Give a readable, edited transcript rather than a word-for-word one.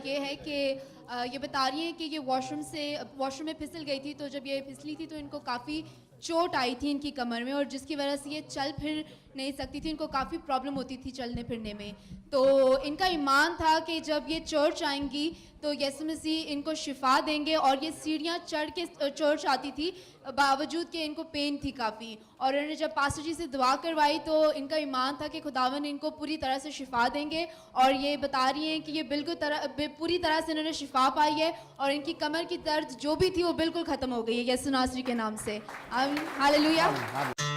ये है कि ये बता रही हैं कि ये वॉशरूम में फिसल गई थी, तो जब ये फिसली थी तो इनको काफ़ी चोट आई थी इनकी कमर में, और जिसकी वजह से ये चल फिर नहीं सकती थी, इनको काफ़ी प्रॉब्लम होती थी चलने फिरने में। तो इनका ईमान था कि जब ये चर्च आएंगी तो यीशु मसीह इनको शिफा देंगे, और ये सीढ़ियाँ चढ़ के चर्च आती थी बावजूद कि इनको पेन थी काफ़ी। और इन्होंने जब पास्टर जी से दुआ करवाई तो इनका ईमान था कि खुदावन इनको पूरी तरह से शिफा देंगे, और ये बता रही हैं कि ये पूरी तरह से इन्होंने शिफा पाई है, और इनकी कमर की दर्द जो भी थी वो बिल्कुल ख़त्म हो गई है यीशु नासरी के नाम से। आमीन, हालेलुया।